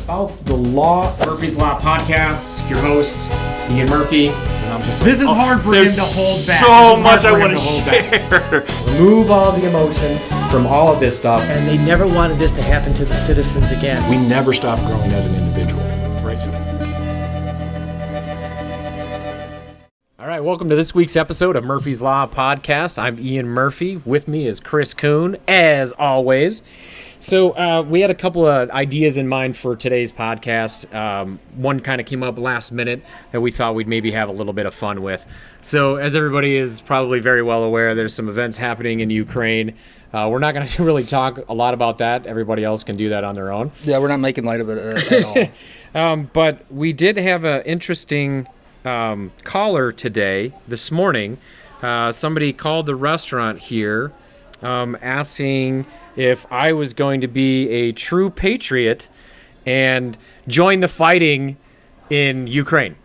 about the law. Murphy's Law Podcast. Your host, Ian Murphy. And I'm just like, this is hard for him to hold back. So much I want to share. Remove all the emotion from all of this stuff. And they never wanted this to happen to the citizens again. We never stop growing as an individual, right? All right, welcome to this week's episode of Murphy's Law Podcast. I'm Ian Murphy. With me is Chris Kuhn, as always. So we had a couple of ideas in mind for today's podcast. One kind of came up last minute that we thought we'd maybe have a little bit of fun with. So as everybody is probably very well aware, there's some events happening in Ukraine. We're not going to really talk a lot about that. Everybody else can do that on their own. Yeah, we're not making light of it at all. But we did have an interesting caller today, this morning. Somebody called the restaurant here asking if I was going to be a true patriot and join the fighting in Ukraine.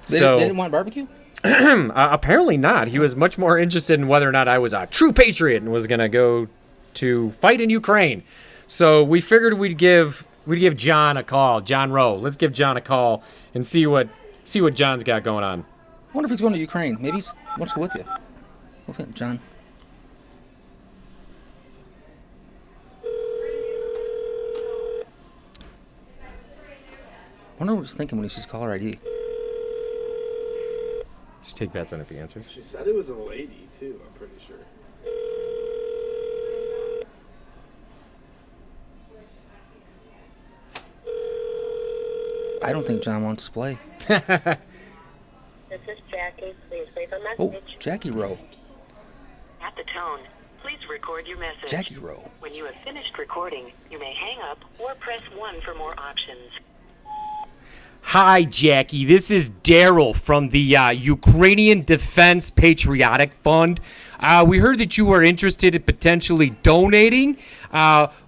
They didn't want barbecue? Apparently not. He was much more interested in whether or not I was a true patriot and was going to go to fight in Ukraine. So we figured we'd give John a call. John Rowe. Let's give John a call and see what John's got going on. I wonder if he's going to Ukraine. Maybe he wants to go with you. Okay, John. I wonder what he's thinking when he sees caller ID. Should take bets on if he answers. She said it was a lady, too, I'm pretty sure. I don't think John wants to play. This is Jackie. Please leave a Oh, message. Jackie Rowe. At the tone, please record your message. Jackie Rowe. When you have finished recording, you may hang up or press 1 for more options. Hi, Jackie. This is Daryl from the Ukrainian Defense Patriotic Fund. We heard that you were interested in potentially donating.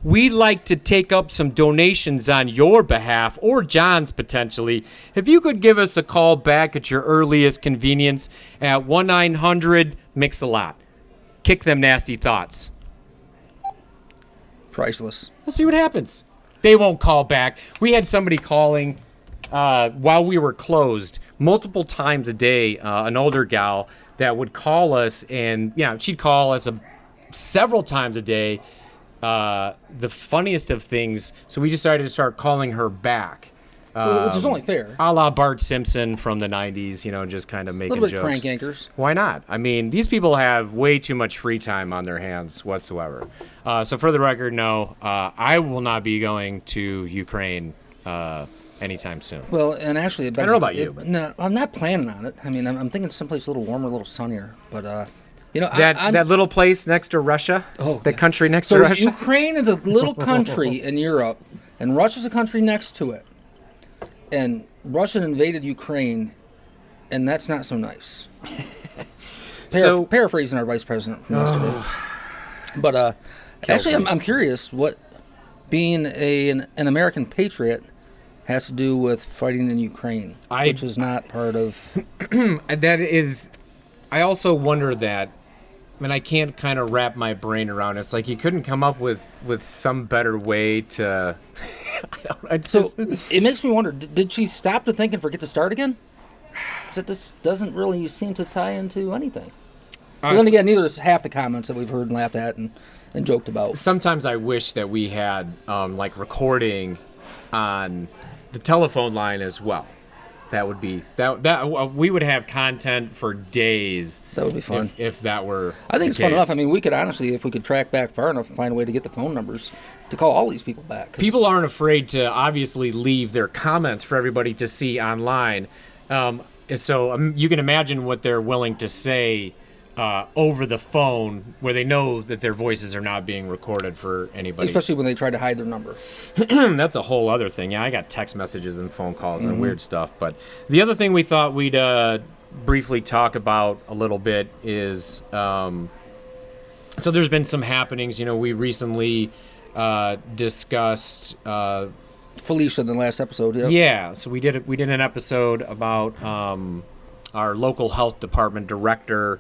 We'd like to take up some donations on your behalf, or John's potentially. If you could give us a call back at your earliest convenience at 1-900-MIX-A-LOT. Kick them nasty thoughts. Priceless. Let's see what happens. They won't call back. We had somebody calling while we were closed multiple times a day, an older gal that would call us, and she'd call us several times a day. The funniest of things, so we decided to start calling her back. Which is only fair. A la Bart Simpson from the 90s, just kind of making A little bit jokes. crank anchors. Why not? I mean, these people have way too much free time on their hands whatsoever. So for the record, no, I will not be going to Ukraine anytime soon. Well, and actually, I don't know about you, but- No, I'm not planning on it. I mean, I'm thinking someplace a little warmer, a little sunnier. But That little place next to Russia, the country next to Russia. So Ukraine is a little country in Europe, and Russia's a country next to it. And Russia invaded Ukraine, and that's not so nice. Paraphrasing our vice president from yesterday. But actually, I'm curious what being an American patriot has to do with fighting in Ukraine, which is not part of... That is... I also wonder that, and I can't kind of wrap my brain around it. It's like you couldn't come up with some better way to... So it makes me wonder, did she stop to think and forget to start again? Because this doesn't really seem to tie into anything. But then again, neither is half the comments that we've heard and laughed at and joked about. Sometimes I wish that we had recording on the telephone line as well. That would be that we would have content for days. That would be fun if that were. I think it's fun enough. I mean, we could honestly, if we could track back far enough, find a way to get the phone numbers to call all these people back. People aren't afraid to obviously leave their comments for everybody to see online, and so you can imagine what they're willing to say over the phone, where they know that their voices are not being recorded for anybody. Especially when they try to hide their number. That's a whole other thing. Yeah, I got text messages and phone calls and weird stuff. But the other thing we thought we'd briefly talk about a little bit is, so there's been some happenings. We recently discussed Felicia in the last episode. Yep. Yeah, so we did an episode about our local health department director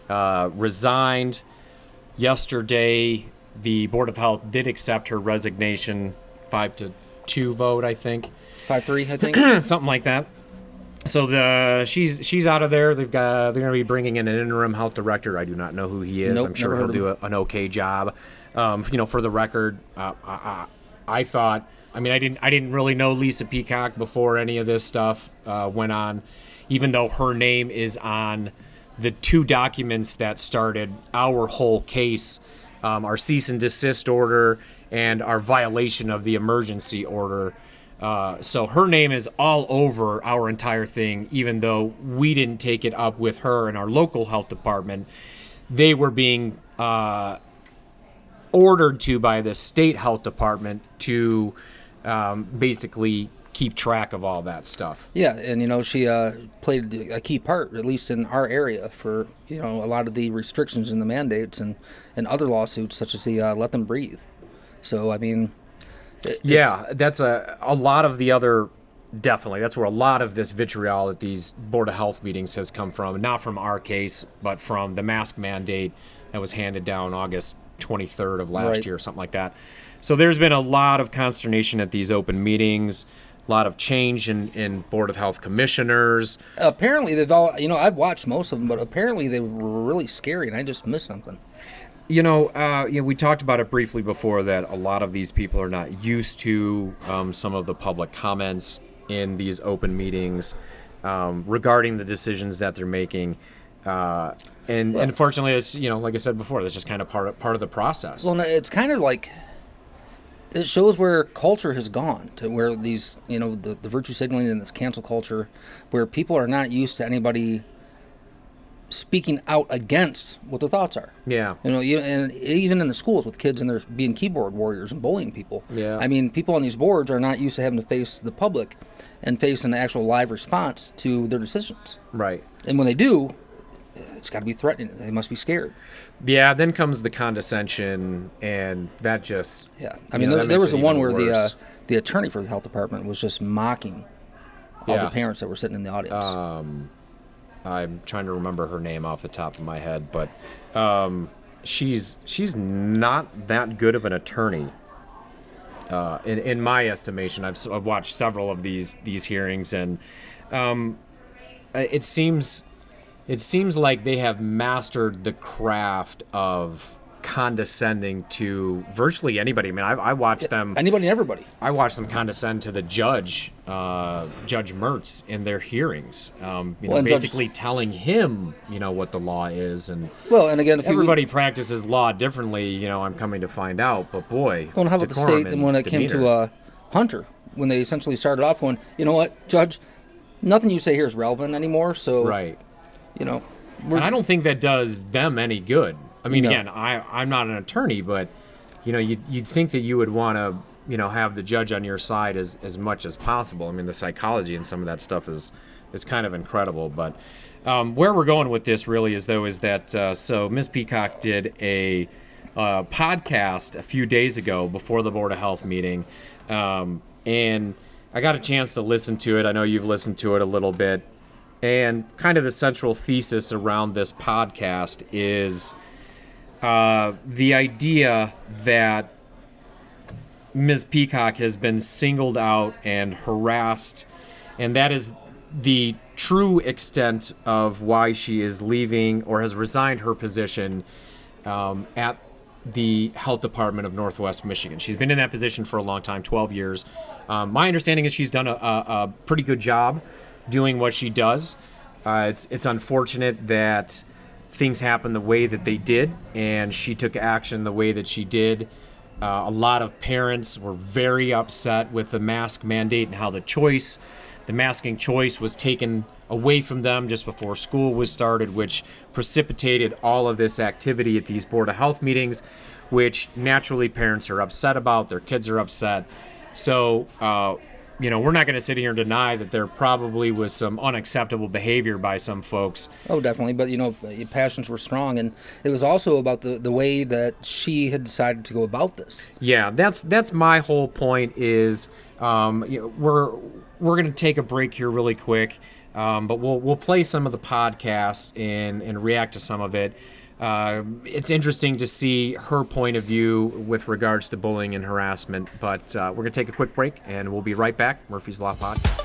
resigned yesterday. The Board of Health did accept her resignation 5 to 5-2 vote, I think. 5-3, I think. Something like that. So she's out of there. They're going to be bringing in an interim health director. I do not know who he is. Nope, I'm sure never he'll heard do of an okay job. For the record, I thought. I mean, I didn't really know Lisa Peacock before any of this stuff went on, even though her name is on the 2 documents that started our whole case, our cease and desist order and our violation of the emergency order. So her name is all over our entire thing, even though we didn't take it up with her and our local health department. They were being ordered to by the state health department to basically keep track of all that stuff. Yeah, and she played a key part, at least in our area, for a lot of the restrictions and the mandates and other lawsuits, such as the Let Them Breathe. So I mean, that's a lot of the other. Definitely, that's where a lot of this vitriol at these Board of Health meetings has come from. Not from our case, but from the mask mandate that was handed down August 23rd of last year, or something like that. So there's been a lot of consternation at these open meetings, a lot of change in Board of Health commissioners. Apparently, they've all, I've watched most of them, but apparently they were really scary, and I just missed something. We talked about it briefly before that a lot of these people are not used to some of the public comments in these open meetings regarding the decisions that they're making. And unfortunately, it's, like I said before, that's just kind of part of the process. Well, it's kind of like, it shows where culture has gone, to where these, the virtue signaling and this cancel culture, where people are not used to anybody speaking out against what their thoughts are. Yeah. And even in the schools with kids and they're being keyboard warriors and bullying people. Yeah. I mean, people on these boards are not used to having to face the public and face an actual live response to their decisions. Right. And when they do, it's got to be threatening. They must be scared. Yeah, then comes the condescension, and that just... Yeah. I mean, there was the one where the attorney for the health department was just mocking all the parents that were sitting in the audience. I'm trying to remember her name off the top of my head, but she's not that good of an attorney, in my estimation. I've watched several of these hearings, and it seems like they have mastered the craft of condescending to virtually anybody. I mean, I watched them. Anybody and everybody. I watched them condescend to the judge, Judge Mertz, in their hearings. Basically telling him, what the law is, and again, if everybody practices law differently. I'm coming to find out. But boy, how about the state? And when it came to Hunter, when they essentially started off going, you know what, Judge, nothing you say here is relevant anymore. So right, and I don't think that does them any good. I mean, No. again, I'm not an attorney, but you'd think that you would want to have the judge on your side as much as possible. I mean, the psychology and some of that stuff is kind of incredible. But where we're going with this really is that so Ms. Peacock did a podcast a few days ago before the Board of Health meeting, and I got a chance to listen to it. I know you've listened to it a little bit, and kind of the central thesis around this podcast is the idea that Ms. Peacock has been singled out and harassed, and that is the true extent of why she is leaving or has resigned her position at the Health Department of Northwest Michigan. She's been in that position for a long time, 12 years. My understanding is she's done a pretty good job doing what she does. It's unfortunate that things happened the way that they did, and she took action the way that she did. A lot of parents were very upset with the mask mandate and how the masking choice was taken away from them just before school was started, which precipitated all of this activity at these Board of Health meetings, which naturally parents are upset about, their kids are upset. So, we're not going to sit here and deny that there probably was some unacceptable behavior by some folks. Oh, definitely. But, your passions were strong. And it was also about the way that she had decided to go about this. Yeah, that's my whole point is we're going to take a break here really quick, but we'll play some of the podcast and react to some of it. it's interesting to see her point of view with regards to bullying and harassment. But we're going to take a quick break, and we'll be right back. Murphy's Law Podcast.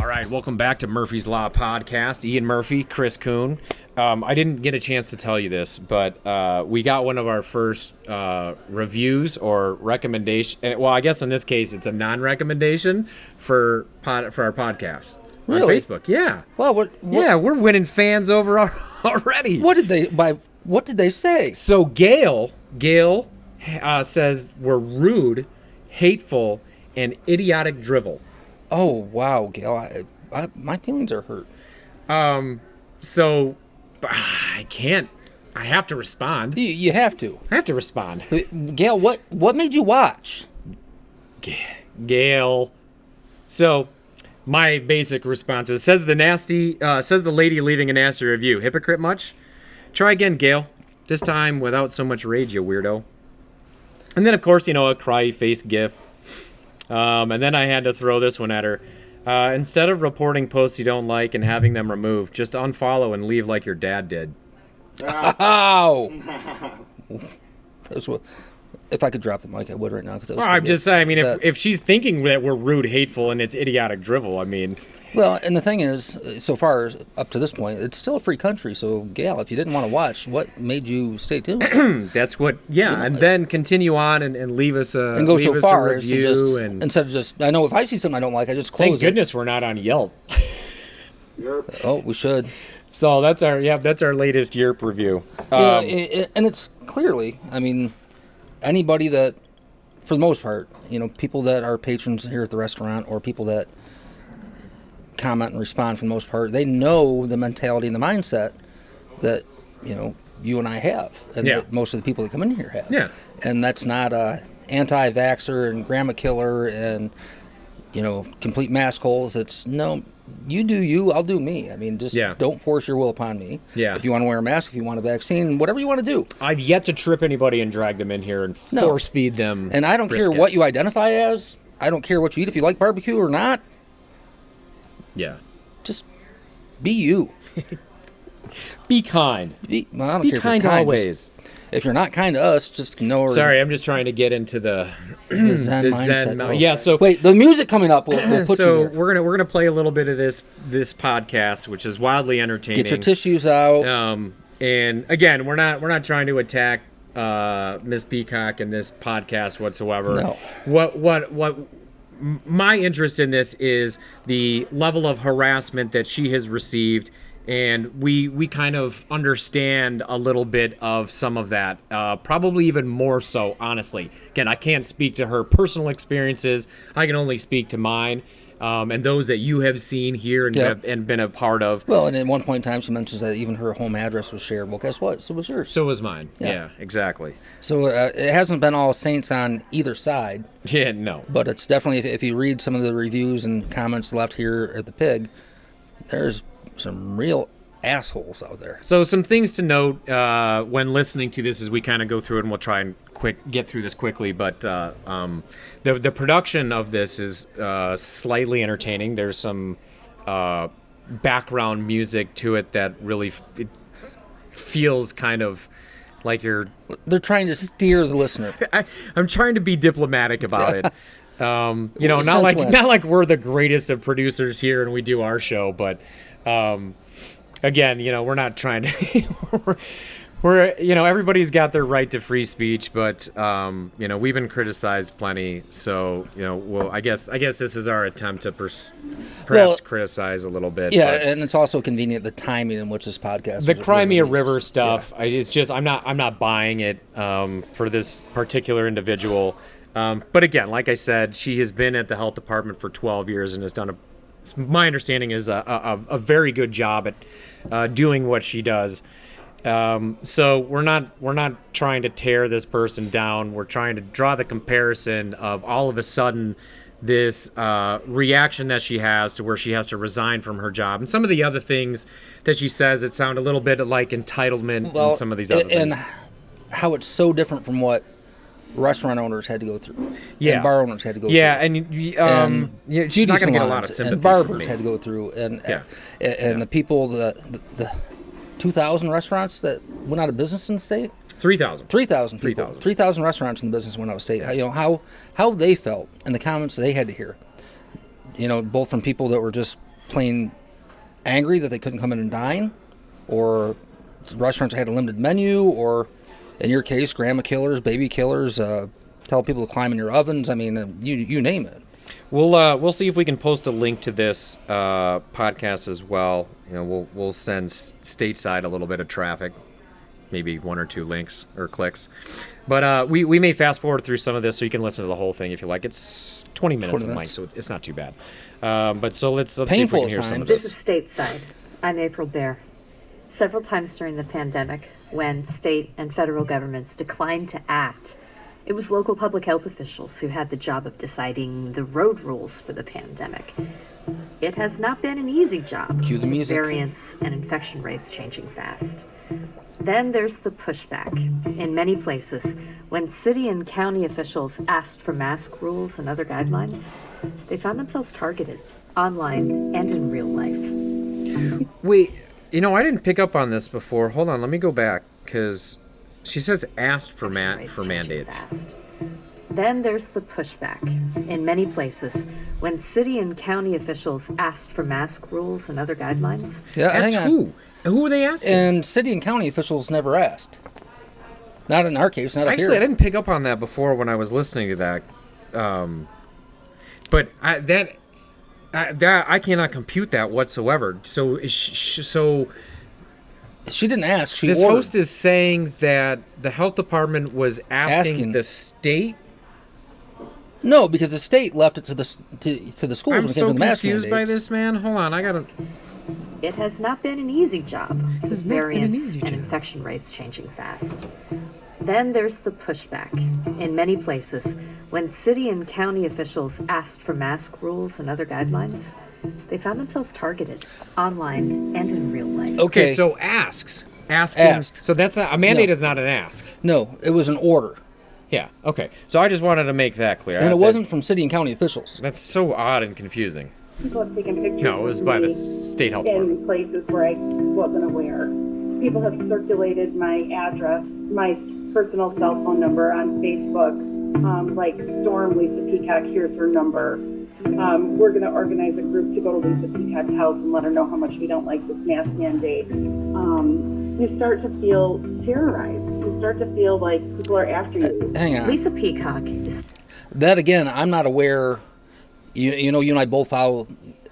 All right, welcome back to Murphy's Law Podcast. Ian Murphy, Chris Kuhn. I didn't get a chance to tell you this, but we got one of our first reviews or recommendation. Well, I guess in this case, it's a non-recommendation for our podcast on Facebook. Yeah. Well, what? Yeah, we're winning fans over already. What did they say? So Gail says we're rude, hateful, and idiotic drivel. Oh wow, Gail, my feelings are hurt. So I can't. I have to respond. You have to. I have to respond. Gail, what made you watch? Gail. So my basic response was, says the lady leaving a nasty review. Hypocrite much? Try again, Gail. This time without so much rage, you weirdo. And then of course, a cry face gif. And then I had to throw this one at her. Instead of reporting posts you don't like and having them removed, just unfollow and leave like your dad did. Ow! If I could drop the mic, I would right now. I'm just saying, if she's thinking that we're rude, hateful, and it's idiotic drivel, Well, and the thing is, so far, up to this point, it's still a free country. So, Gail, if you didn't want to watch, what made you stay tuned? That's what, and then continue on and leave us a and go leave so us far a as to review. just, And instead of just, I know if I see something I don't like, I just close thank goodness we're not on Yelp. it. Oh, we should. So that's our latest Yerp review. And it's clearly, anybody that, for the most part, people that are patrons here at the restaurant or people that comment and respond for the most part, they know the mentality and the mindset that, you and I have, and that most of the people that come in here have. Yeah. And that's not a anti-vaxxer and grandma killer and, complete mask holes. It's, no, you do you, I'll do me. Don't force your will upon me. Yeah. If you want to wear a mask, if you want a vaccine, whatever you want to do. I've yet to trip anybody and drag them in here and force feed them. And I don't care what you identify as. I don't care what you eat, if you like barbecue or not. Yeah. Just be you. Be kind. I don't Be care if kind you're always. If you're not kind to us, just know. Sorry, I'm just trying to get into the Zen mindset. Oh. Yeah. So wait, the music coming up. We'll put so you there. we're gonna play a little bit of this podcast, which is wildly entertaining. Get your tissues out. And again, we're not trying to attack Miss Peacock in this podcast whatsoever. No. What my interest in this is the level of harassment that she has received. And we kind of understand a little bit of some of that, probably even more so, honestly. Again, I can't speak to her personal experiences. I can only speak to mine and those that you have seen here and been a part of. Well, and at one point in time, she mentions that even her home address was shared. Well, guess what? So was yours. So was mine. Yeah, exactly. So it hasn't been all saints on either side. Yeah, no. But it's definitely, if you read some of the reviews and comments left here at the Pig, there's some real assholes out there. So some things to note when listening to this as we kind of go through it, and we'll try and get through this quickly, but the production of this is slightly entertaining. There's some background music to it that really it feels kind of like they're trying to steer the listener. I'm trying to be diplomatic about it. Not like we're the greatest of producers here and we do our show, but again, we're not trying to. we're everybody's got their right to free speech, but we've been criticized plenty. So I guess this is our attempt to perhaps criticize a little bit. Yeah, but and it's also convenient the timing in which this podcast. The Crimea River stuff. Yeah. It's just I'm not buying it for this particular individual. But again, like I said, she has been at the health department for 12 years and has done my understanding is a very good job at doing what she does. So we're not trying to tear this person down. We're trying to draw the comparison of all of a sudden this reaction that she has to where she has to resign from her job, and some of the other things that she says that sound a little bit like entitlement and some of these other things. And how it's so different from what restaurant owners had to go through. Yeah. And bar owners had to go Yeah, through. and yeah, she's not going to get a lot of sympathy and barbers from me. had to go through, and Yeah. the people, the 2,000 restaurants that went out of business in the state. 3,000. 3,000 people. 3,000. 3,000 restaurants in the business went out of state. You know how they felt and the comments they had to hear. You know, both from people that were just plain angry that they couldn't come in and dine, or restaurants that had a limited menu, or in your case, grandma killers, baby killers, tell people to climb in your ovens. I mean, you name it. We'll see if we can post a link to this podcast as well. You know, we'll send stateside a little bit of traffic, maybe 1 or 2 links or clicks. But we may fast forward through some of this so you can listen to the whole thing if you like. It's 20 minutes in length, so it's not too bad. But so let's see if we can hear some of This this. is stateside. I'm April Bear. Several times during the pandemic, when state and federal governments declined to act, it was local public health officials who had the job of deciding the road rules for the pandemic. It has not been an easy job. Cue the music. Variants and infection rates changing fast. Then there's the pushback. In many places, when city and county officials asked for mask rules and other guidelines, they found themselves targeted, online and in real life. Wait, you know, I didn't pick up on this before. Hold on, let me go back, because she says asked for mandates. Fast. Then there's the pushback. In many places, when city and county officials asked for mask rules and other guidelines, Yeah, Asked hang on. who? Who were they asking? And city and county officials never asked. Not in our case, not up Actually, I here. didn't pick up on that before when I was listening to that. But I cannot compute that whatsoever. So She didn't ask. She this ordered. host is saying that the health department was asking the state. No, because the state left it to the schools I'm when it came so to the mask confused by mandates. this, man. Hold on, I gotta. it has not been an easy job, with has not been an variants easy and job. infection rates changing fast. Then there's the pushback. In many places, when city and county officials asked for mask rules and other guidelines, they found themselves targeted, online and in real life. Okay, so asking. Asked. So that's not a mandate. No. Is not an ask. No, it was an order. Yeah. Okay. So I just wanted to make that clear. And it wasn't from city and county officials. That's so odd and confusing. People have taken pictures No, it was of by the me state health department. in places where I wasn't aware. People have circulated my address, my personal cell phone number on Facebook, like Storm Lisa Peacock, here's her number. We're going to organize a group to go to Lisa Peacock's house and let her know how much we don't like this mask mandate. You start to feel terrorized. You start to feel like people are after you. Hang on. Lisa Peacock is That again, I'm not aware. You know, you and I both follow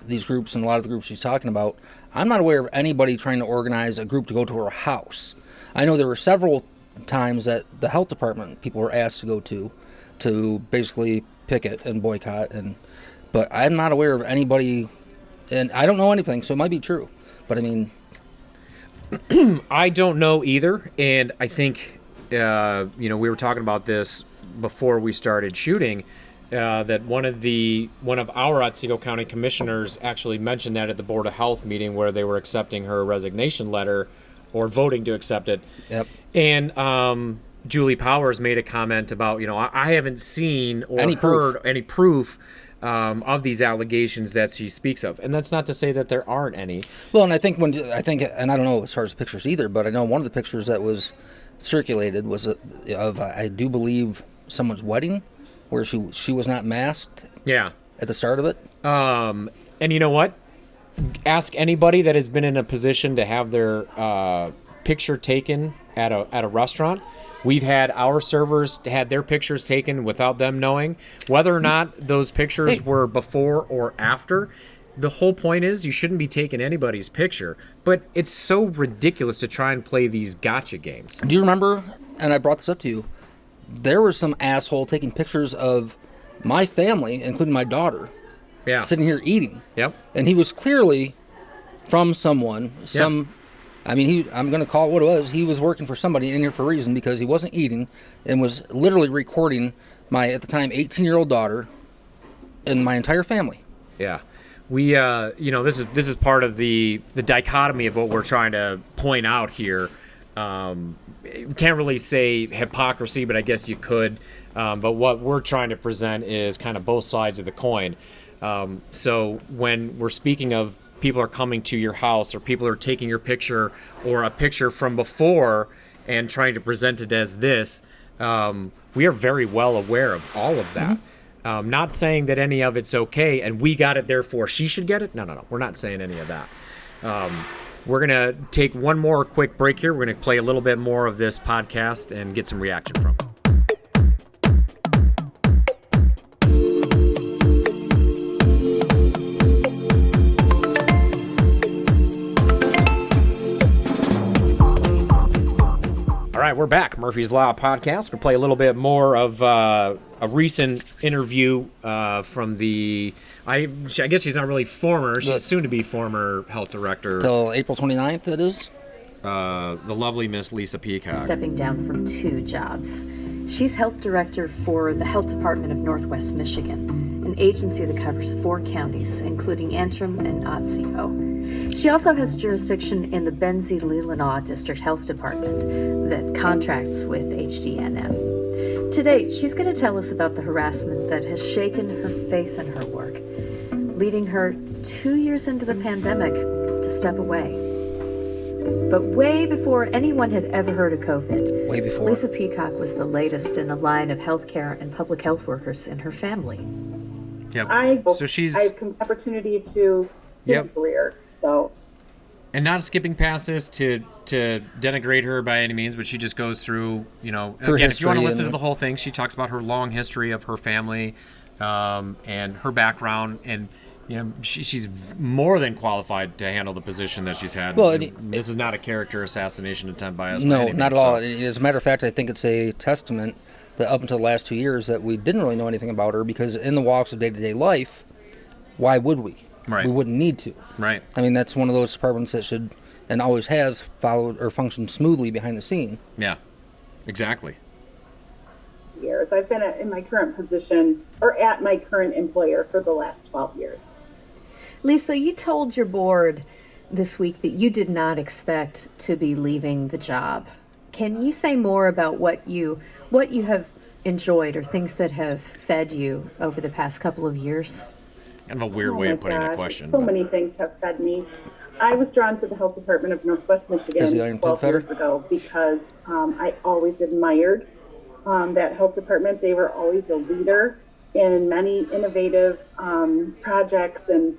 these groups and a lot of the groups she's talking about. I'm not aware of anybody trying to organize a group to go to her house. I know there were several times that the health department people were asked to go to basically picket and boycott, but I'm not aware of anybody, and I don't know anything, so it might be true. But I mean, I don't know either, and I think we were talking about this before we started shooting. That one of our Otsego County commissioners actually mentioned that at the Board of Health meeting where they were accepting her resignation letter or voting to accept it. Yep. And Julie Powers made a comment about, I haven't seen or Any heard proof. any proof of these allegations that she speaks of. And that's not to say that there aren't any. well, and I think, and I don't know as far as pictures either, but I know one of the pictures that was circulated was of I do believe someone's wedding, where she was not masked Yeah. at the start of it. And you know what? Ask anybody that has been in a position to have their picture taken at a restaurant. We've had our servers had their pictures taken without them knowing. Whether or not those pictures were before or after, the whole point is you shouldn't be taking anybody's picture. But it's so ridiculous to try and play these gotcha games. Do you remember, and I brought this up to you, there was some asshole taking pictures of my family, including my daughter, Yeah. sitting here eating. Yep. And he was clearly from someone, I'm going to call it what it was. He was working for somebody in here for a reason because he wasn't eating and was literally recording my, at the time, 18-year-old daughter and my entire family. Yeah. We, this is part of the dichotomy of what we're trying to point out here. You can't really say hypocrisy, but I guess you could. But what we're trying to present is kind of both sides of the coin. So when we're speaking of people are coming to your house, or people are taking your picture or a picture from before and trying to present it as this, we are very well aware of all of that. Not saying that any of it's okay and we got it, therefore she should get it. No. We're not saying any of that. We're going to take one more quick break here. We're going to play a little bit more of this podcast and get some reaction from it. All right, we're back. Murphy's Law Podcast. We'll play a little bit more of a recent interview from the, I guess she's not really former, she's soon to be former health director. Till April 29th, that is? The lovely Miss Lisa Peacock. Stepping down from 2 jobs. She's health director for the Health Department of Northwest Michigan, an agency that covers 4 counties, including Antrim and Otsego. She also has jurisdiction in the Benzie-Leelanau District Health Department that contracts with HDNW. Today, she's going to tell us about the harassment that has shaken her faith in her work, leading her 2 years into the pandemic to step away. But way before anyone had ever heard of COVID, Way before. Lisa Peacock was the latest in a line of healthcare and public health workers in her family. Yep. So she's, I have opportunity to get a career, so. And not skipping past this to denigrate her by any means, but she just goes through, Her again, if you want to history listen to and- the whole thing, she talks about her long history of her family and her background, and she's more than qualified to handle the position that she's had. Well, this is not a character assassination attempt by us. No, not at all. As a matter of fact, I think it's a testament that up until the last 2 years that we didn't really know anything about her, because in the walks of day-to-day life, why would we? Right. We wouldn't need to. Right. I mean, that's one of those departments that should, and always has, followed or functioned smoothly behind the scene. Yeah, exactly. Years. I've been in my current position, or at my current employer, for the last 12 years. Lisa, you told your board this week that you did not expect to be leaving the job. Can you say more about what you have enjoyed, or things that have fed you over the past couple of years? Kind of a weird way of putting that question. So many things have fed me. I was drawn to the Health Department of Northwest Michigan 12 years ago because I always admired that health department. They were always a leader in many innovative projects and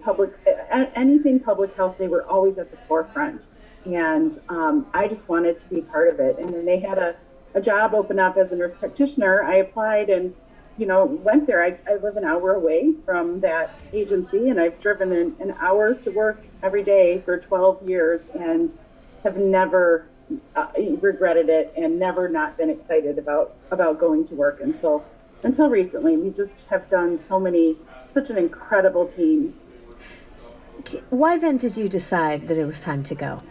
anything public health. They were always at the forefront. And I just wanted to be part of it. And then they had a job open up as a nurse practitioner. I applied and went there. I live an hour away from that agency, and I've driven an hour to work every day for 12 years and have never regretted it, and never not been excited about going to work until recently. We just have done such an incredible team. Why then did you decide that it was time to go?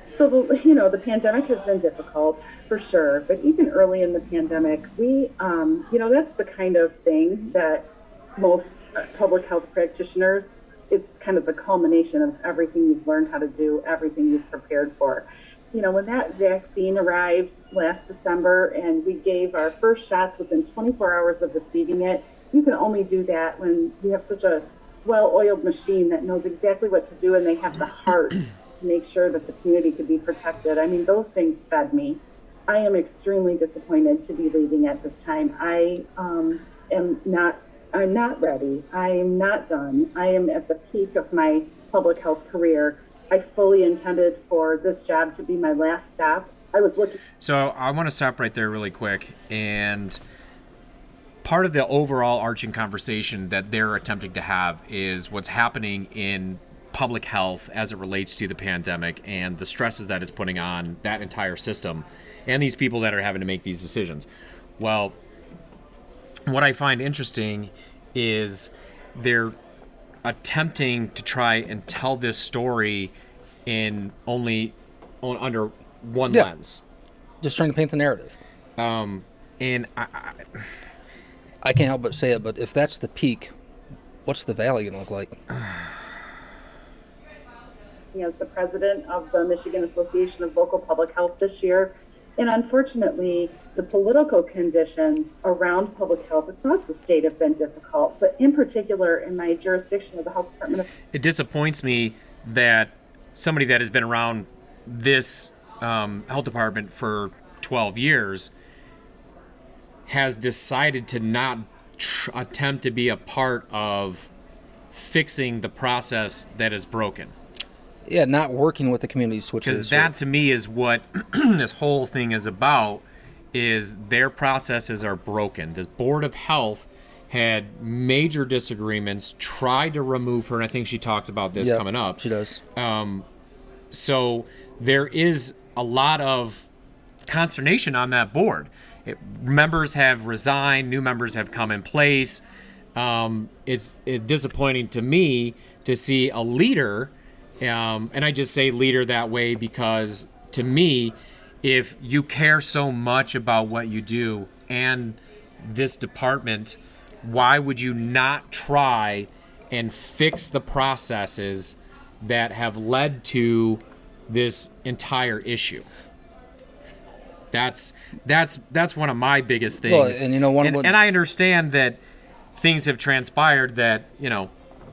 So, the pandemic has been difficult for sure, but even early in the pandemic, we, that's the kind of thing that most public health practitioners, it's kind of the culmination of everything you've learned how to do, everything you've prepared for. When that vaccine arrived last December and we gave our first shots within 24 hours of receiving it, you can only do that when you have such a well-oiled machine that knows exactly what to do, and they have the heart to make sure that the community could be protected. I mean, those things fed me. I am extremely disappointed to be leaving at this time. I'm not ready. I am not done. I am at the peak of my public health career. I fully intended for this job to be my last stop. I was looking. So I want to stop right there really quick. And part of the overall arching conversation that they're attempting to have is what's happening in public health as it relates to the pandemic and the stresses that it's putting on that entire system and these people that are having to make these decisions. Well, what I find interesting is they're attempting to try and tell this story in under one lens. Just trying to paint the narrative. And I can't help but say it, but if that's the peak, what's the valley going to look like? working as the president of the Michigan Association of Local Public Health this year. And unfortunately, the political conditions around public health across the state have been difficult, but in particular in my jurisdiction of the Health Department. It disappoints me that somebody that has been around this health department for 12 years has decided to not attempt to be a part of fixing the process that is broken. Yeah, not working with the community switches. Because that, to me, is what this whole thing is about, is their processes are broken. The Board of Health had major disagreements, tried to remove her, and I think she talks about this coming up. She does. So there is a lot of consternation on that board. Members have resigned, new members have come in place. It's disappointing to me to see a leader, and I just say leader that way because to me, if you care so much about what you do and this department, why would you not try and fix the processes that have led to this entire issue? That's one of my biggest things. Well, and you know, and I understand that things have transpired that, you know,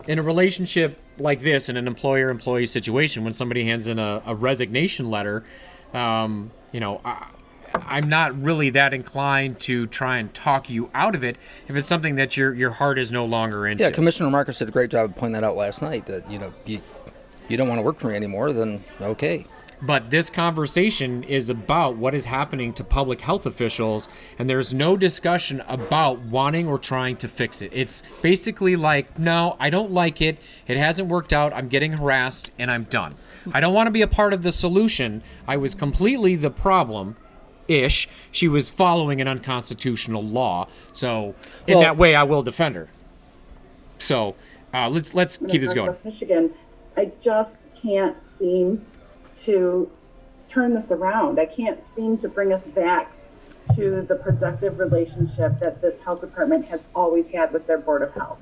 in a relationship like this, in an employer-employee situation, when somebody hands in a resignation letter, you know, I'm not really that inclined to try and talk you out of it if it's something that your heart is no longer into. Yeah, Commissioner Marcus did a great job of pointing that out last night, that, you know, you don't want to work for me anymore, then okay. But this conversation is about what is happening to public health officials, and there's no discussion about wanting or trying to fix it. It's basically like, no, I don't like it. It hasn't worked out. I'm getting harassed, and I'm done. I don't want to be a part of the solution. I was completely the problem-ish. She was following an unconstitutional law. So in that way, I will defend her. So let's keep this going. West Michigan, I just can't seem to turn this around. I can't seem to bring us back to the productive relationship that this health department has always had with their Board of Health.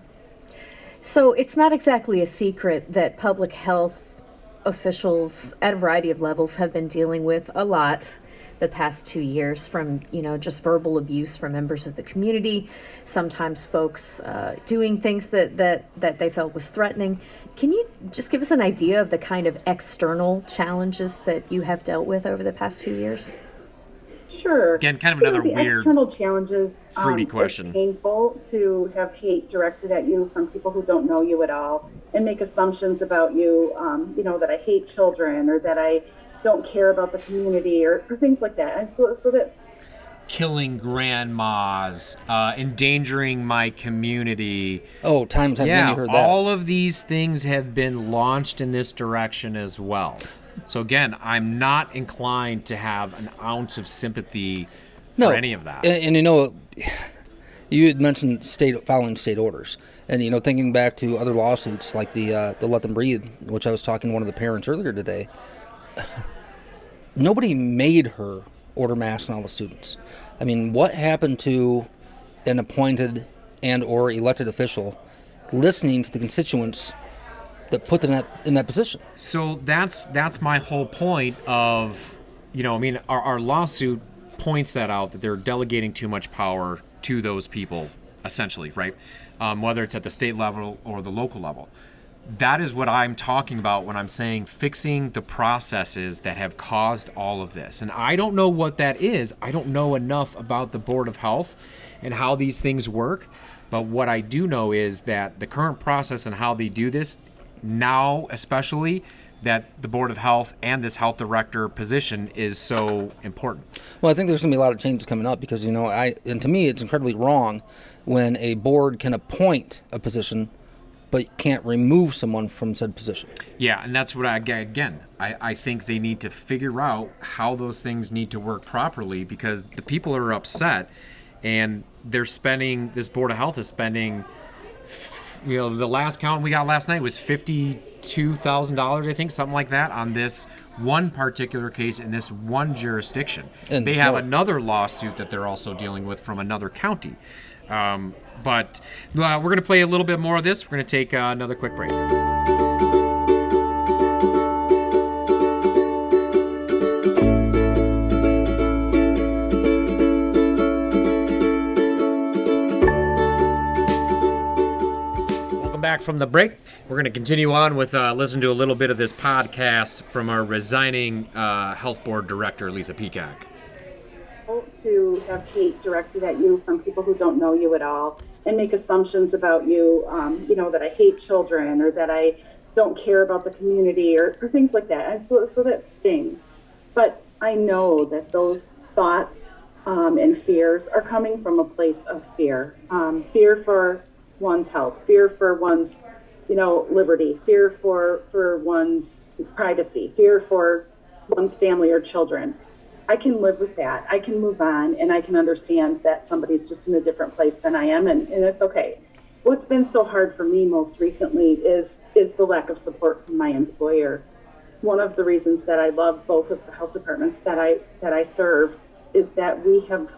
So it's not exactly a secret that public health officials at a variety of levels have been dealing with a lot the past 2 years, from, you know, just verbal abuse from members of the community, sometimes folks doing things that they felt was threatening. Can you just give us an idea of the kind of external challenges that you have dealt with over the past 2 years? Sure. Again, kind of another the weird, external challenges. fruity question. It's painful to have hate directed at you from people who don't know you at all and make assumptions about you. You know, that I hate children or that I don't care about the community or things like that. And so that's killing grandmas, endangering my community. Oh, time yeah, you heard that. All of these things have been launched in this direction as well. So again, I'm not inclined to have an ounce of sympathy for any of that. And you know, you had mentioned following state orders, and you know, thinking back to other lawsuits like the Let Them Breathe, which I was talking to one of the parents earlier today. Nobody made her order masks on all the students. I mean, what happened to an appointed and or elected official listening to the constituents that put them in that position? So that's my whole point of, you know, I mean, our lawsuit points that out, that they're delegating too much power to those people, essentially, right? Whether it's at the state level or the local level. That is what I'm talking about when I'm saying fixing the processes that have caused all of this. And I don't know what that is. I don't know enough about the Board of Health and how these things work. But what I do know is that the current process and how they do this now, especially, that the Board of Health and this health director position is so important. Well, I think there's going to be a lot of changes coming up because, you know, and to me, it's incredibly wrong when a board can appoint a position but can't remove someone from said position. Yeah, and that's what I think they need to figure out how those things need to work properly, because the people are upset and they're spending, this Board of Health is spending, you know, the last count we got last night was $52,000, I think, something like that, on this one particular case in this one jurisdiction. And they have another lawsuit that they're also dealing with from another county. But we're going to play a little bit more of this. We're going to take another quick break. back from the break. We're going to continue on with listen to a little bit of this podcast from our resigning health board director, Lisa Peacock. To have hate directed at you from people who don't know you at all and make assumptions about you, that I hate children or that I don't care about the community or things like that. And so that stings. But I know that those thoughts and fears are coming from a place of fear. Fear for one's health, fear for one's, liberty, fear for one's privacy, fear for one's family or children. I can live with that. I can move on, and I can understand that somebody's just in a different place than I am, and it's okay. What's been so hard for me most recently is the lack of support from my employer. One of the reasons that I love both of the health departments that I serve is that we have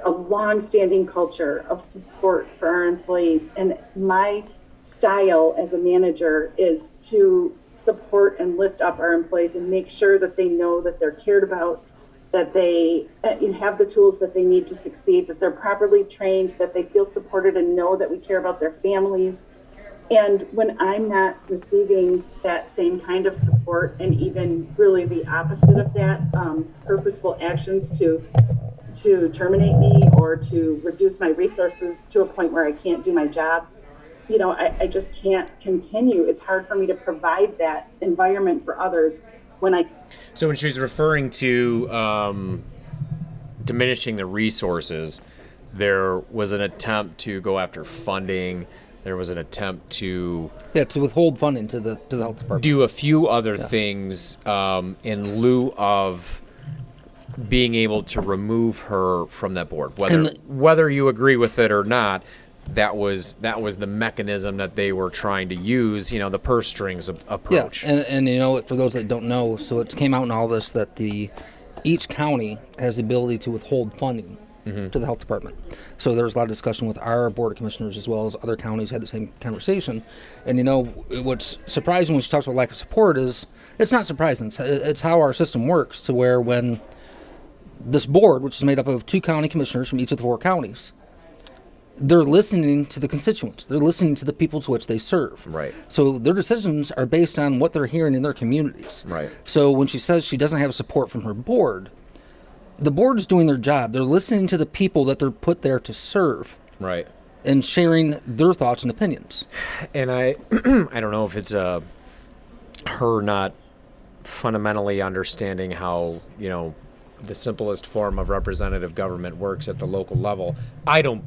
a long-standing culture of support for our employees, and my style as a manager is to support and lift up our employees and make sure that they know that they're cared about, that they have the tools that they need to succeed, that they're properly trained, that they feel supported and know that we care about their families. And when I'm not receiving that same kind of support, and even really the opposite of that, purposeful actions to terminate me or to reduce my resources to a point where I can't do my job, I just can't continue. It's hard for me to provide that environment for others when I... So when she's referring to diminishing the resources, there was an attempt to go after funding. There was an attempt to withhold funding to the health department. Do a few other things in lieu of being able to remove her from that board. Whether you agree with it or not, that was the mechanism that they were trying to use, the purse strings approach. Yeah, and for those that don't know, so it came out in all this that each county has the ability to withhold funding to the health department. So there was a lot of discussion with our board of commissioners as well as other counties had the same conversation. And what's surprising when she talks about lack of support is it's not surprising. It's how our system works, to where when this board, which is made up of 2 county commissioners from each of the 4 counties, they're listening to the constituents. They're listening to the people to which they serve. Right. So their decisions are based on what they're hearing in their communities. Right. So when she says she doesn't have support from her board, the board's doing their job. They're listening to the people that they're put there to serve. Right. And sharing their thoughts and opinions. And I don't know if it's her not fundamentally understanding how, the simplest form of representative government works at the local level. I don't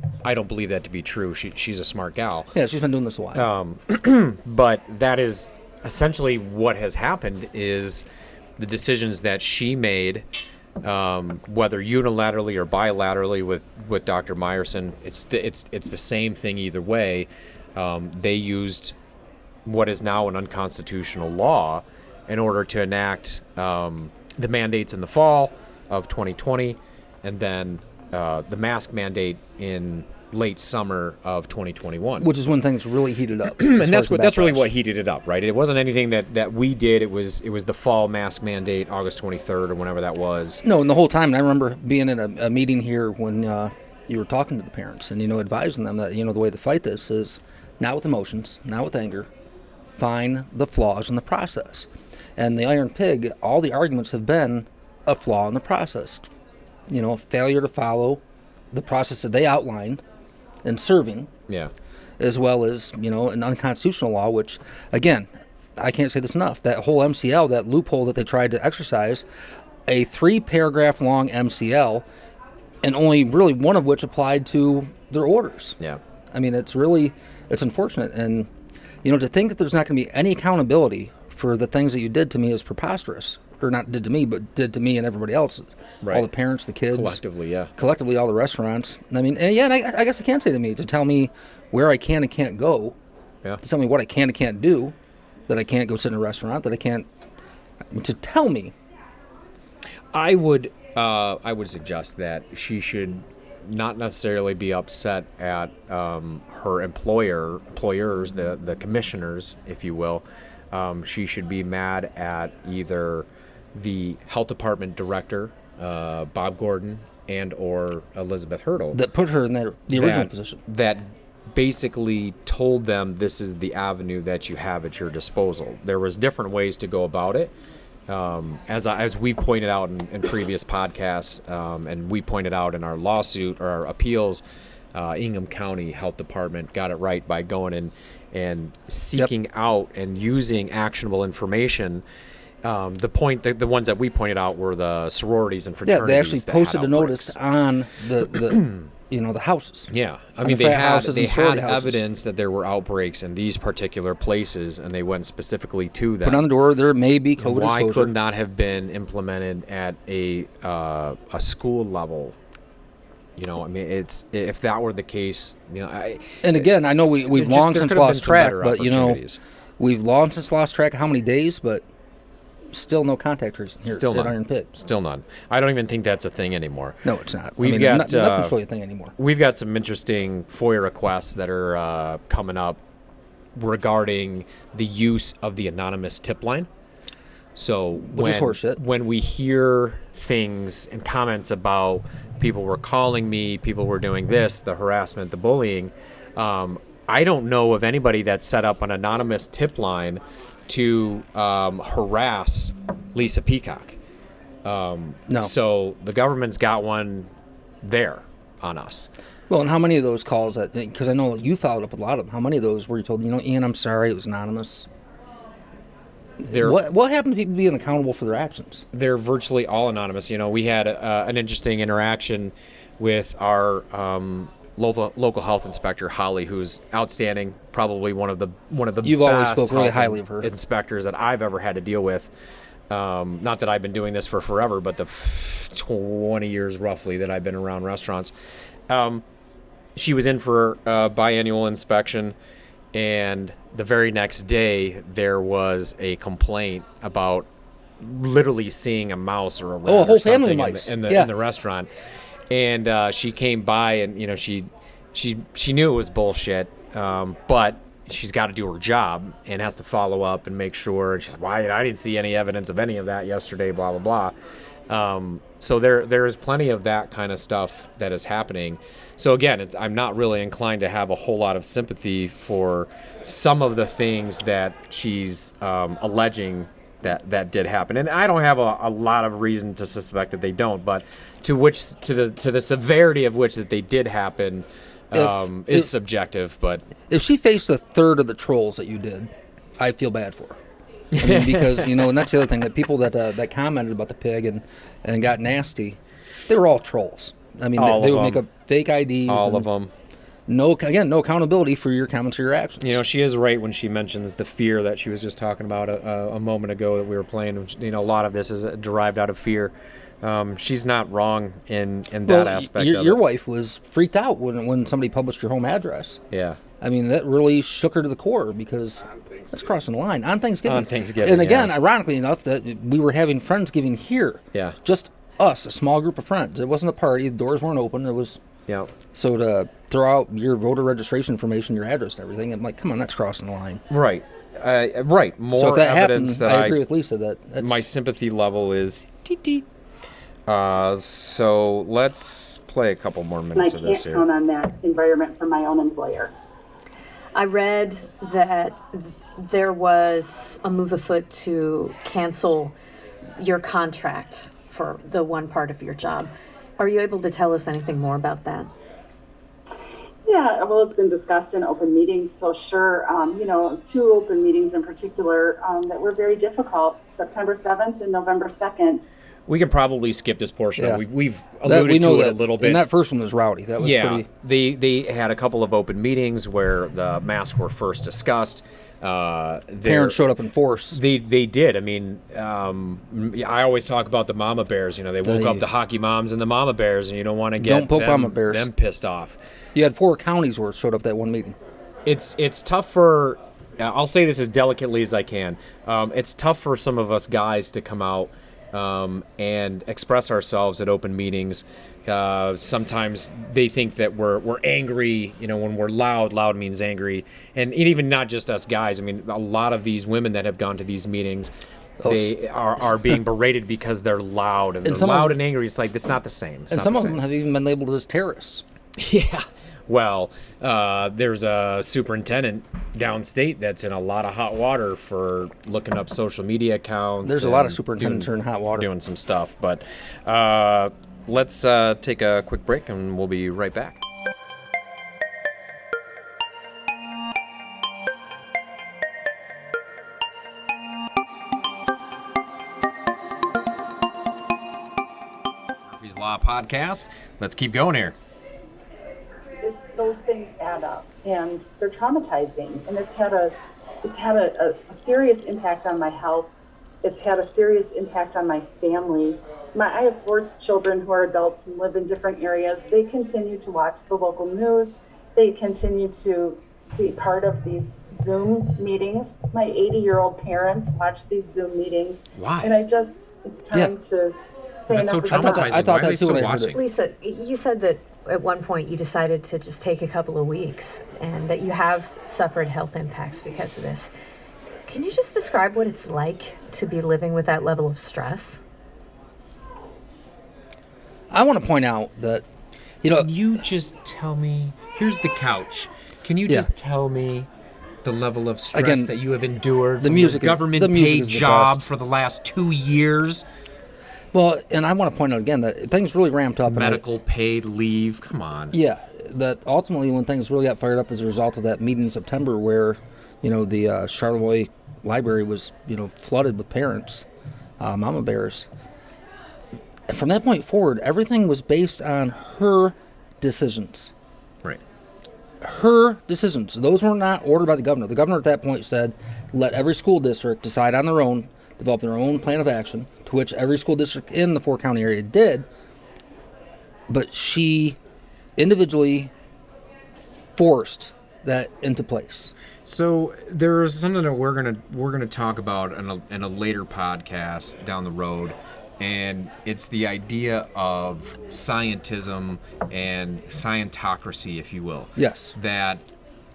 believe that to be true. She's a smart gal. Yeah, she's been doing this a while. But that is essentially what has happened, is the decisions that she made, whether unilaterally or bilaterally with Dr. Meyerson, it's the same thing either way. They used what is now an unconstitutional law in order to enact the mandates in the fall of 2020, and then the mask mandate in late summer of 2021, which is when things really heated up. And that's really what heated it up, right? It wasn't anything that we did. It was the fall mask mandate, August 23rd or whenever that was. No, and the whole time, and I remember being in a meeting here when you were talking to the parents and advising them that the way to fight this is not with emotions, not with anger. Find the flaws in the process. And the Iron Pig, all the arguments have been a flaw in the process. Failure to follow the process that they outlined in serving. Yeah. As well as, an unconstitutional law, which, again, I can't say this enough. That whole MCL, that loophole that they tried to exercise, a 3-paragraph long MCL, and only really one of which applied to their orders. Yeah. I mean, it's unfortunate. And, to think that there's not going to be any accountability for the things that you did to me is preposterous. Or not did to me, but did to me and everybody else. Right. All the parents, the kids. Collectively, all the restaurants. I mean, and I guess I can say to tell me where I can and can't go. Yeah. To tell me what I can and can't do. That I can't go sit in a restaurant. That I can't... to tell me. I would suggest that she should not necessarily be upset at her employers, the commissioners, if you will. She should be mad at either the health department director, Bob Gordon, and or Elizabeth Hurdle. That put her in the original position. That basically told them this is the avenue that you have at your disposal. There was different ways to go about it. As we pointed out in previous podcasts, and we pointed out in our lawsuit or our appeals, Ingham County Health Department got it right by going in and seeking out and using actionable information. The ones that we pointed out were the sororities and fraternities. Yeah, they actually posted a notice on the the houses. Yeah, I mean they had evidence that there were outbreaks in these particular places, and they went specifically to them. Put on the door, there may be COVID Why exposure. could not have been implemented at a school level? You know, I mean, if that were the case, you know. And again, I know we've long since lost track, but we've long since lost track of how many days, but still no contact tracing here at Iron Pit. Still none. I don't even think that's a thing anymore. No, it's not. Nothing's really a thing anymore. We've got some interesting FOIA requests that are coming up regarding the use of the anonymous tip line. So Which is horseshit. When we hear things and comments about people were calling me, people were doing this, the harassment, the bullying, I don't know of anybody that set up an anonymous tip line to harass Lisa Peacock. No. So the government's got one there on us. Well, and how many of those calls because I know you followed up with a lot of them, how many of those were you told, Ian, I'm sorry, it was anonymous? What happened to people being accountable for their actions? They're virtually all anonymous. You know, we had an interesting interaction with our local health inspector, Holly, who's outstanding, probably one of the You've best always spoke really highly of her. Inspectors that I've ever had to deal with. Not that I've been doing this for forever, but the 20 years roughly that I've been around restaurants. She was in for a biannual inspection, and the very next day there was a complaint about literally seeing a mouse or a rat a whole or something family mice in the restaurant. And she came by, and she knew it was bullshit, but she's got to do her job and has to follow up and make sure. And she's, why I didn't see any evidence of any of that yesterday, blah blah blah. So there is plenty of that kind of stuff that is happening. So again, I'm not really inclined to have a whole lot of sympathy for some of the things that she's alleging that did happen, and I don't have a lot of reason to suspect that they don't, but to the severity of which that they did happen is subjective. But if she faced a third of the trolls that you did, I feel bad for her. I mean, because and that's the other thing, that people that commented about the pig and got nasty, they were all trolls. I mean, they would make up fake IDs. All of them. No accountability for your comments or your actions. You know, she is right when she mentions the fear that she was just talking about a moment ago that we were playing. You know, a lot of this is derived out of fear. She's not wrong in that aspect of it. Your wife was freaked out when somebody published your home address. Yeah. I mean, that really shook her to the core, because that's crossing the line. On Thanksgiving. On Thanksgiving, and again, ironically enough, that we were having Friendsgiving here. Yeah. Just us, a small group of friends. It wasn't a party. The doors weren't open. It was... Yeah. So to throw out your voter registration information, your address and everything, I'm like, come on, that's crossing the line. Right. Right. More so if that evidence happens, that I agree with Lisa that my sympathy level is teet. So let's play a couple more minutes of this here. And I can't count on that environment from my own employer. I read that there was a move afoot to cancel your contract for the one part of your job. Are you able to tell us anything more about that? Yeah, well, it's been discussed in open meetings. So sure, two open meetings in particular that were very difficult, September 7th and November 2nd. We can probably skip this portion. Yeah. We've alluded to it a little bit. And that first one was rowdy. That was pretty... They had a couple of open meetings where the masks were first discussed. Parents showed up in force. They did. I mean, I always talk about the mama bears. You know, they woke up the hockey moms and the mama bears, and you don't want to get them pissed off. You had 4 counties where it showed up that one meeting. It's tough for... I'll say this as delicately as I can. It's tough for some of us guys to come out and express ourselves at open meetings. Sometimes they think that we're angry. You know, when we're loud means angry, and even not just us guys. I mean, a lot of these women that have gone to these meetings, they are being berated because they're loud and they're loud and angry. It's like, it's not the same. And some of them have even been labeled as terrorists. Yeah. well, there's a superintendent downstate that's in a lot of hot water for looking up social media accounts. There's a lot of superintendents who are in hot water. Doing some stuff. But let's take a quick break, and we'll be right back. Murphy's Law Podcast. Let's keep going here. Those things add up, and they're traumatizing, and it's had a serious impact on my health. It's had a serious impact on my family. I have 4 children who are adults and live in different areas. They continue to watch the local news. They continue to be part of these Zoom meetings. My 80-year-old parents watch these Zoom meetings. Why? And it's time to say That's so enough is enough. traumatizing. I thought Why are that they too still when I heard it. watching? Lisa, you said that at one point you decided to just take a couple of weeks and that you have suffered health impacts because of this. Can you just describe what it's like to be living with that level of stress? I want to point out that, Can you just tell me? Here's the couch. Can you just tell me the level of stress Again, that you have endured the from music your is- the government music paid is the job best. for the last 2 years? well, and I want to point out again that things really ramped up. Medical paid leave. Come on. Yeah, that ultimately when things really got fired up as a result of that meeting in September where, the Charlevoix library was, flooded with parents, mama bears. From that point forward, everything was based on her decisions. Right. Her decisions. Those were not ordered by the governor. The governor at that point said, let every school district decide on their own, develop their own plan of action, to which every school district in the 4-county area did. But she individually forced that into place. So there's something that we're gonna talk about in a later podcast down the road, and it's the idea of scientism and scientocracy, if you will. Yes. That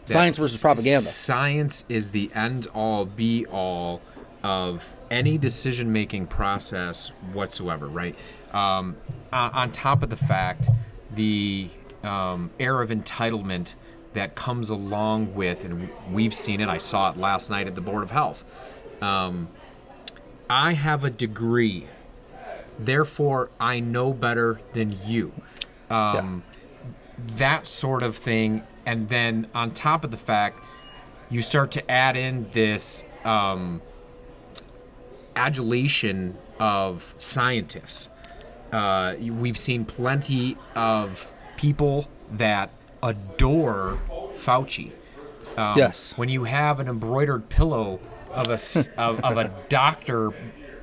Science versus propaganda. Science is the end all be all of any decision making process whatsoever, right? On top of the fact, the air of entitlement that comes along with, and we've seen it, I saw it last night at the Board of Health. I have a degree, therefore I know better than you. That sort of thing. And then on top of the fact, you start to add in this adulation of scientists. We've seen plenty of people that adore Fauci. Yes. When you have an embroidered pillow of a doctor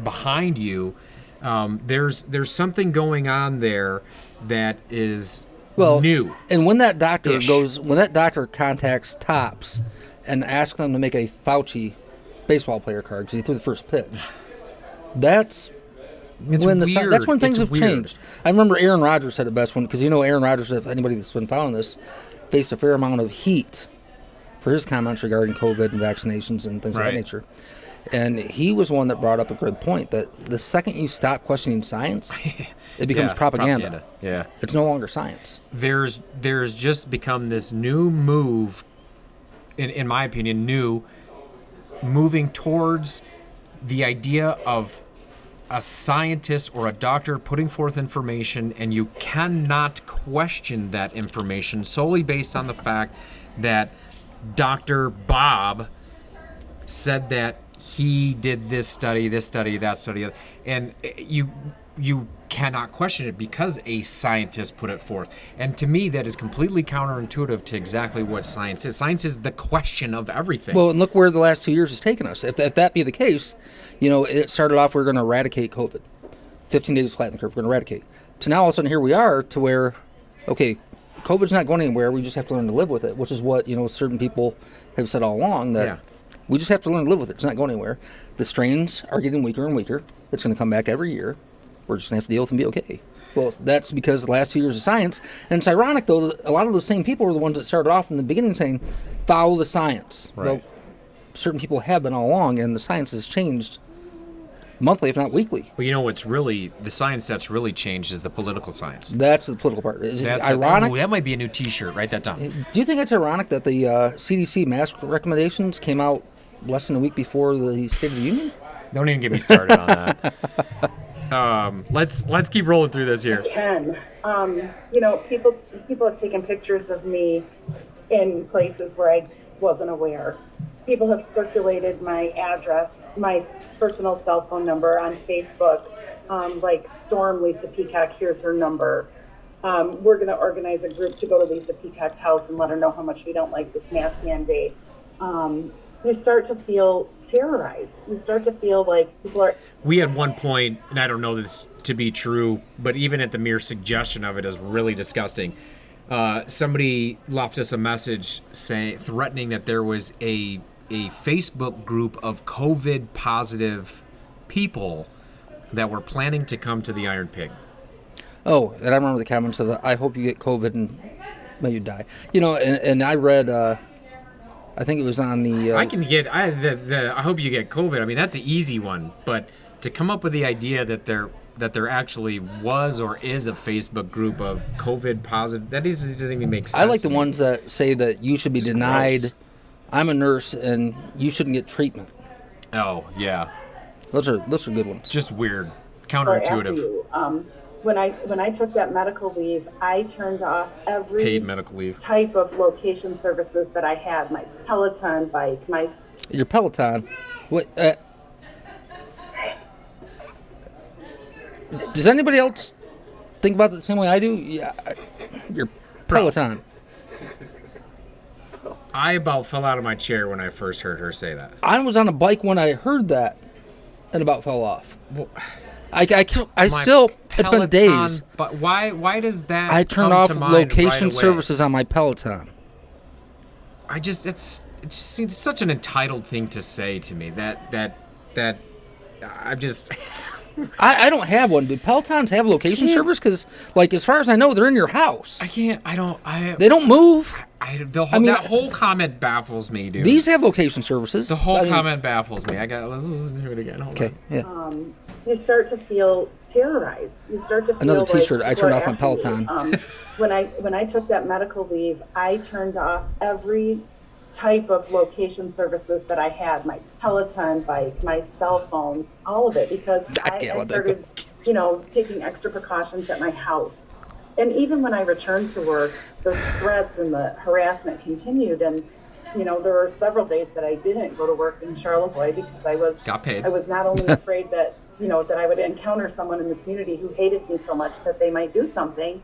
behind you, there's something going on there that is new. And when that doctor contacts Topps and asks them to make a Fauci baseball player card because he threw the first pitch, that's when things have changed. I remember Aaron Rodgers said it best because Aaron Rodgers, if anybody that's been following this, faced a fair amount of heat for his comments regarding COVID and vaccinations and things of that nature. And he was one that brought up a good point that the second you stop questioning science, it becomes propaganda. Yeah. It's no longer science. There's just become this new move, in my opinion, moving towards the idea of a scientist or a doctor putting forth information, and you cannot question that information solely based on the fact that Dr. Bob said that he did this study, that study, and you cannot question it because a scientist put it forth. And to me, that is completely counterintuitive to exactly what science is. Science is the question of everything. Well, and look where the last 2 years has taken us. If that be the case, it started off, we're going to eradicate COVID. 15 days flat in the curve, we're going to eradicate. So now all of a sudden here we are to where, okay, COVID's not going anywhere. We just have to learn to live with it, which is what, certain people have said all along, that we just have to learn to live with it. It's not going anywhere. The strains are getting weaker and weaker. It's going to come back every year. We're just going to have to deal with it and be okay. Well, that's because the last 2 years of science. And it's ironic, though, that a lot of those same people were the ones that started off in the beginning saying, follow the science. Right. Well, certain people have been all along, and the science has changed monthly, if not weekly. Well, you know what's really the science that's really changed is the political science. That's the political part. Is it That's ironic? that might be a new T-shirt. Write that down. Do you think it's ironic that the CDC mask recommendations came out less than a week before the State of the Union? Don't even get me started on that. Let's keep rolling through this here. Ken, people have taken pictures of me in places where I wasn't aware. People have circulated my address, my personal cell phone number on Facebook, like Storm Lisa Peacock, here's her number. We're going to organize a group to go to Lisa Peacock's house and let her know how much we don't like this mask mandate. You start to feel terrorized. You start to feel like people are... We at one point, and I don't know this to be true, but even at the mere suggestion of it is really disgusting. Somebody left us a message threatening that there was a Facebook group of COVID positive people that were planning to come to the Iron Pig. Oh, and I remember the comments of, I hope you get COVID and may you die. And I read, I think it was on the... I hope you get COVID. I mean, that's an easy one, but to come up with the idea that there actually was or is a Facebook group of COVID positive, that doesn't even make sense. I like the ones that say that you should be denied. Gross. I'm a nurse and you shouldn't get treatment. Oh, yeah. Those are good ones. Just weird. Or Counterintuitive. after you. When I took that medical leave, I turned off every Paid medical leave. type of location services that I had. My Peloton bike, Your Peloton. What? Does anybody else think about it the same way I do? Yeah, your Peloton. I about fell out of my chair when I first heard her say that. I was on a bike when I heard that and about fell off. Well, It's been days. But why does that I turned come off to mind location right away? services on my Peloton. It seems such an entitled thing to say to me that I'm just... I don't have one. Do Pelotons have location service? Because, as far as I know, they're in your house. They don't move. That whole comment baffles me, dude. These have location services. The whole comment baffles me. Let's listen to it again. Hold on. Yeah. you start to feel terrorized. You start to feel another like T-shirt. I turned off my people are Peloton. after me. When I took that medical leave, I turned off every type of location services that I had, my Peloton bike, my cell phone, all of it, because I started, taking extra precautions at my house. And even when I returned to work, the threats and the harassment continued. And, there were several days that I didn't go to work in Charlevoix because I was not only afraid that, that I would encounter someone in the community who hated me so much that they might do something.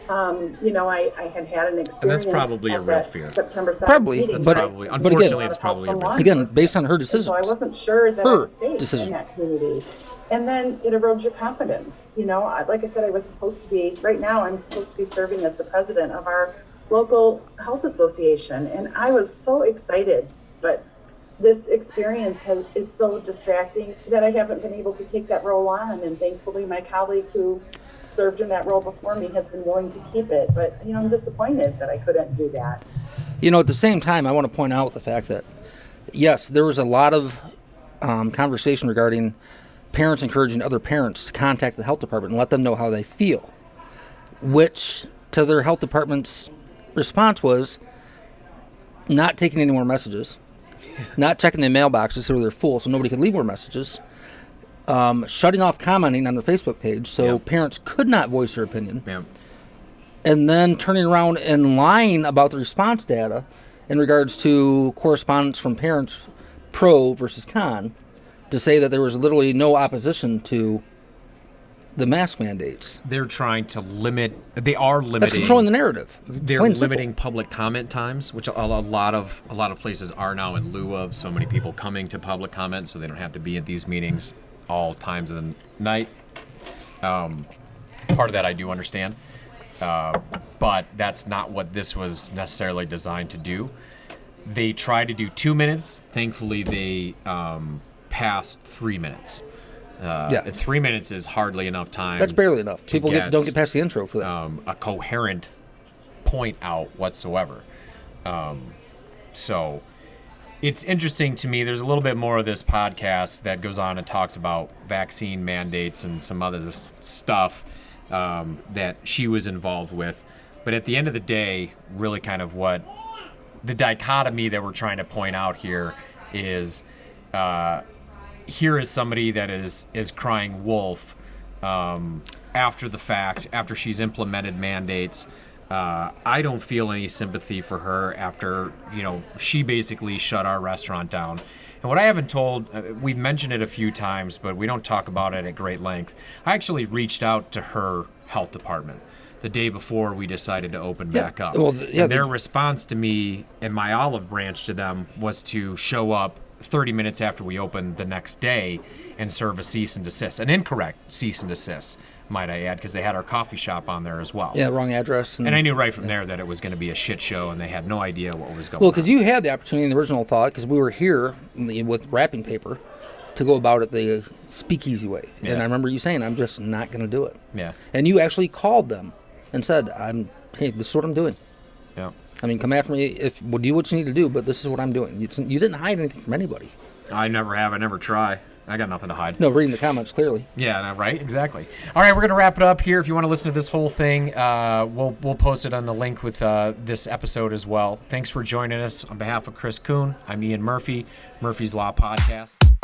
I had an experience. And that's probably a real fear. September 7th Probably, meeting. but unfortunately, it's probably a real fear. Again, based on her decisions. So I wasn't sure that I was safe in that community. And then it erodes your confidence. Like I said, I'm supposed to be serving as the president of our local health association. And I was so excited, but this experience is so distracting that I haven't been able to take that role on. And thankfully, my colleague who served in that role before me has been willing to keep it. But, I'm disappointed that I couldn't do that. At the same time, I want to point out the fact that, yes, there was a lot of conversation regarding parents encouraging other parents to contact the health department and let them know how they feel, which to their health department's response was not taking any more messages, not checking the mailboxes so they're full so nobody could leave more messages, shutting off commenting on their Facebook page so parents could not voice their opinion, and then turning around and lying about the response data in regards to correspondence from parents pro versus con to say that there was literally no opposition to the mask mandates. They're trying to they are limiting. That's controlling the narrative. They're limiting public comment times, which a lot of places are now in lieu of so many people coming to public comment, so they don't have to be at these meetings all times of the night. Part of that I do understand, but that's not what this was necessarily designed to do. They tried to do 2 minutes. Thankfully, they passed 3 minutes. 3 minutes is hardly enough time. That's barely enough. People don't get past the intro for that. A coherent point out whatsoever. So it's interesting to me. There's a little bit more of this podcast that goes on and talks about vaccine mandates and some other stuff that she was involved with. But at the end of the day, really kind of what the dichotomy that we're trying to point out here is here is somebody that is crying wolf after the fact, after she's implemented mandates. I don't feel any sympathy for her after, she basically shut our restaurant down. And what I haven't told, we've mentioned it a few times, but we don't talk about it at great length. I actually reached out to her health department the day before we decided to open back up. Well, and their response to me and my olive branch to them was to show up 30 minutes after we opened the next day and serve a cease and desist, an incorrect cease and desist, might I add, because they had our coffee shop on there as well. Yeah, wrong address. And I knew right from there that it was going to be a shit show, and they had no idea what was going on. Well, because you had the opportunity in the original thought, because we were here with wrapping paper, to go about it the speakeasy way. Yeah. And I remember you saying, I'm just not going to do it. Yeah. And you actually called them and said, hey, this is what I'm doing. Yeah. I mean, come after me, we'll do what you need to do, but this is what I'm doing. You didn't hide anything from anybody. I never have. I never try. I got nothing to hide. No, reading the comments, clearly. Yeah, right? Exactly. All right, we're going to wrap it up here. If you want to listen to this whole thing, we'll post it on the link with this episode as well. Thanks for joining us. On behalf of Chris Kuhn, I'm Ian Murphy, Murphy's Law Podcast.